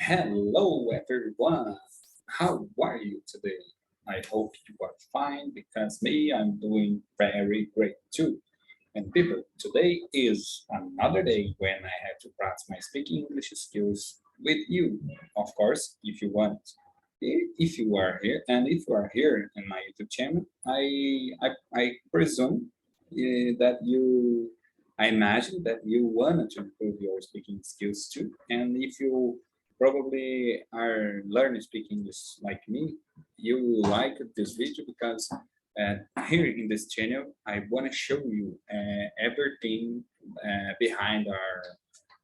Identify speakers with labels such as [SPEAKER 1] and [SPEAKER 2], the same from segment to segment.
[SPEAKER 1] Hello, everyone. How are you today? I hope you are fine because me, I'm doing very great too. And people, today is another day when I have to practice my speaking English skills with you. Of course, if you want. If you are here, and if you are here in my YouTube channel, I presume that I imagine that you wanted to improve your speaking skills too. And if you probably are learning speaking English like me, you like this video because uh, here in this channel, I want to show you everything behind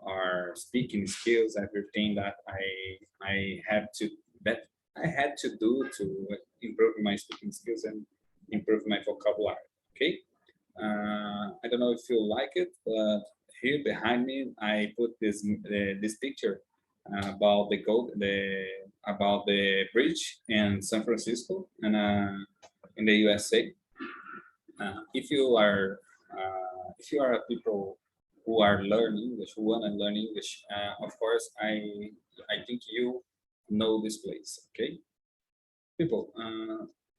[SPEAKER 1] our speaking skills, everything that I have to that I had to do to improve my speaking skills and improve my vocabulary. Okay, I don't know if you like it, but here behind me, I put this picture about the bridge in San Francisco and in the USA. If you are a people who are learning English, who want to learn English, of course, I think you know this place. Okay, people.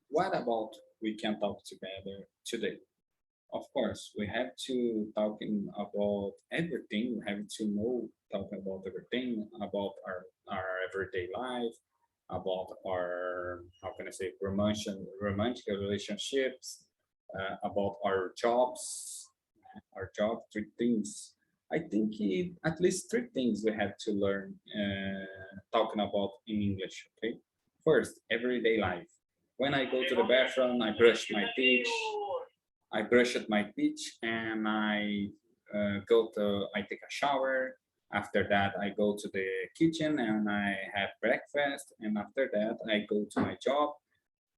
[SPEAKER 1] What about we can talk together today? Of course, we have to talking about everything. We have to know talking about everything about our everyday life, about our how can I say romantic relationships, about our job, three things. I think at least three things we have to learn talking about in English. Okay, first, everyday life. When I go to the bathroom, I brush my teeth. I brushed my teeth and I take a shower. After that, I go to the kitchen and I have breakfast. And after that, I go to my job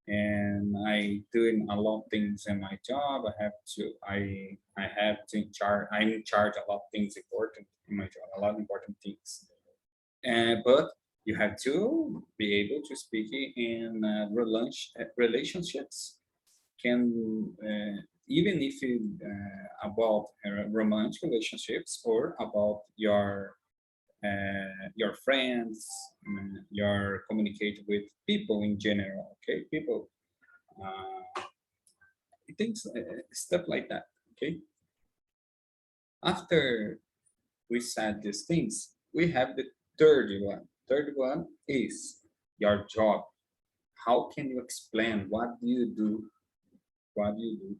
[SPEAKER 1] and I doing a lot of things in my job. I have to in charge. I'm in charge a lot of things important in my job, a lot of important things. But you have to be able to speak in relationships can even if you about romantic relationships or about your friends, your communicate with people in general. Okay, people, uh, things, stuff like that. Okay, after we said these things, we have the third one. Third one is your job. How can you explain what do you do? What do you do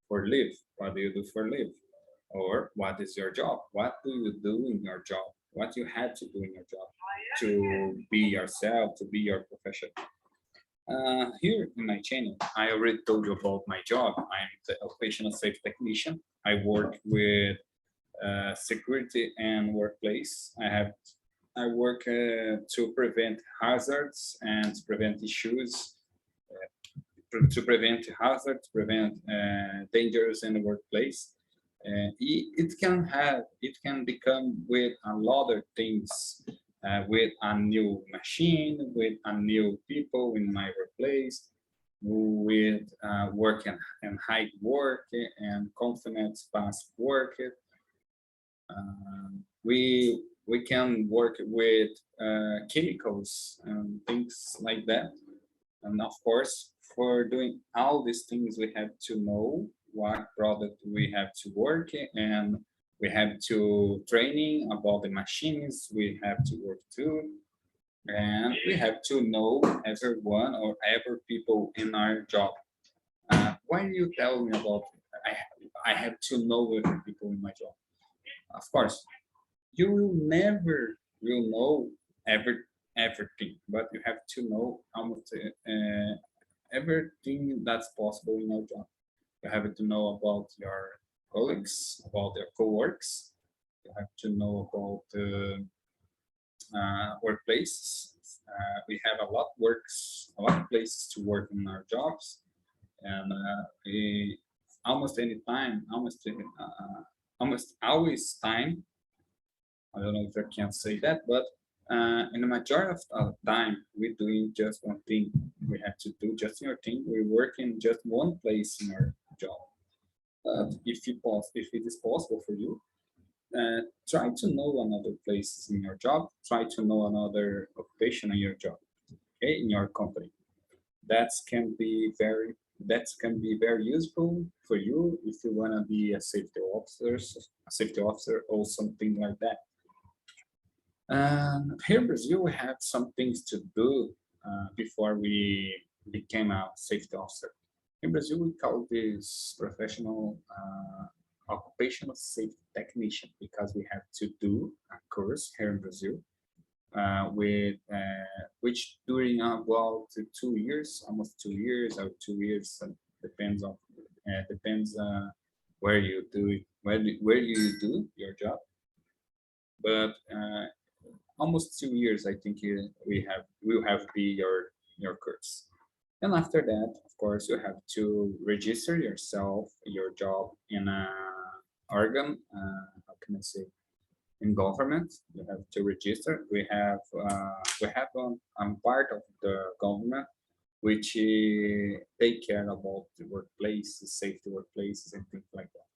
[SPEAKER 1] for live? What do you do for live? Or what is your job? What do you do in your job? What you had to do in your job to be yourself, to be your profession. Here in my channel, I already told you about my job. I'm the occupational safety technician. I work with security and workplace. I work to prevent hazards and to prevent issues, to prevent hazards, to prevent dangers in the workplace. It can become with a lot of things, with a new machine, with a new people in my workplace, with work and hard work and confidence past work. We can work with chemicals and things like that. And of course, for doing all these things, we have to know what product we have to work and we have to training about the machines we have to work too. And we have to know everyone or every people in our job. Why do you tell me about I have to know every people in my job? Of course, you will never will know everything, but you have to know almost everything that's possible in your job. You have to know about your colleagues, about their co-works. You have to know about the workplaces. We have a lot of places to work in our jobs, and almost any time, almost always time. I don't know if I can say that, but in the majority of the time, we're doing just one thing. We have to do just your thing. We work in just one place in our job. If it is possible for you, try to know another places in your job. Try to know another occupation in your job, okay, in your company. That can be very useful for you if you want to be a safety officer or something like that. Here in Brazil, we had some things to do before we became a safety officer. In Brazil, we call this professional occupational safety technician because we have to do a course here in Brazil with which during about 2 years, almost 2 years or 2 years, depends on depends where you do it, where you do your job, but almost 2 years, I think we have will have be your course. And after that, of course, you have to register yourself, your job in a organ. How can I say? In government, you have to register. We have part of the government which take care about the workplace, safety workplaces, and things like that.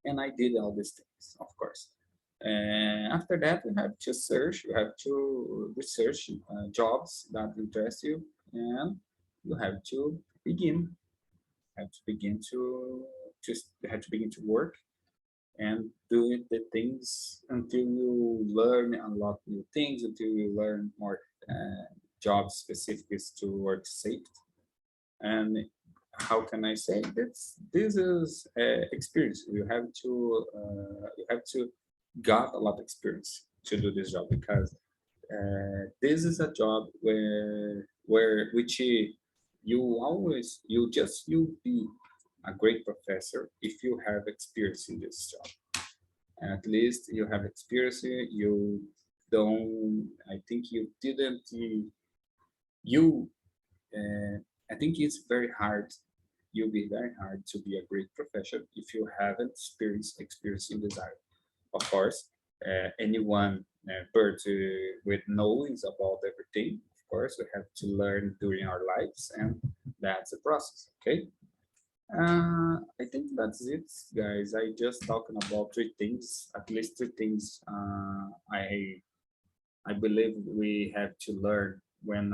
[SPEAKER 1] And I did all these things, of course. And after that, you have to search, you have to research jobs that interest you, and you have to begin, have to begin to just have to begin to work and do the things until you learn a lot of new things, until you learn more job specifics to work safe. And how can I say this is experience. You have to got a lot of experience to do this job because this is a job where which you be a great professor if you have experience in this job. At least you have experience. You don't. I think you didn't. You. I think it's very hard. You'll be very hard to be a great professor if you haven't experience in this area. Of course, anyone birth with knowledge about everything. Of course, we have to learn during our lives, and that's a process. Okay. I think that's it, guys. I just talking about three things, at least three things. I believe we have to learn when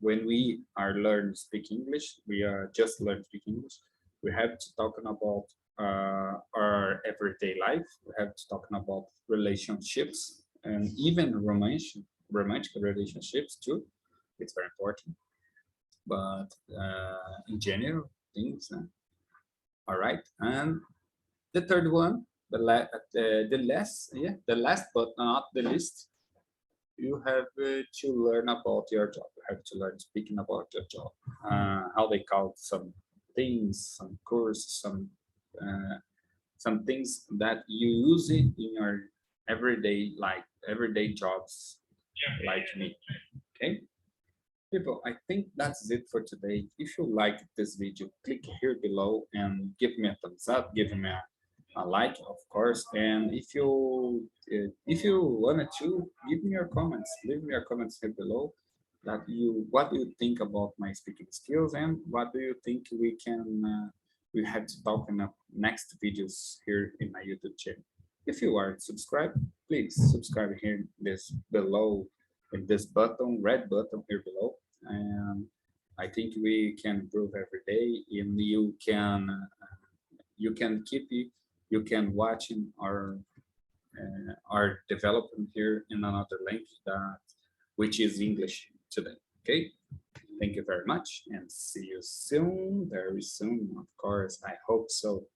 [SPEAKER 1] we are learn speak English. We are just learn speak English. We have to talking about our everyday life. We have to talking about relationships and even romantic relationships too. It's very important. But in general, things. All right, and the third one, the last but not the least, you have to learn about your job. You have to learn speaking about your job. How they call some things, some courses, some things that you use it in your everyday jobs, like me. Okay. People, I think that's it for today. If you like this video, click here below and give me a thumbs up, give me a like, of course. And if you wanted to, give me your comments. Leave me your comments here below. What do you think about my speaking skills, and what do you think we have to talk in the next videos here in my YouTube channel. If you are subscribed, please subscribe here this below in this button, red button here below. And I think we can improve every day, and you can keep it, you can watch in our development here in another link that which is English today. Okay, thank you very much, and see you soon, very soon. Of course, I hope so.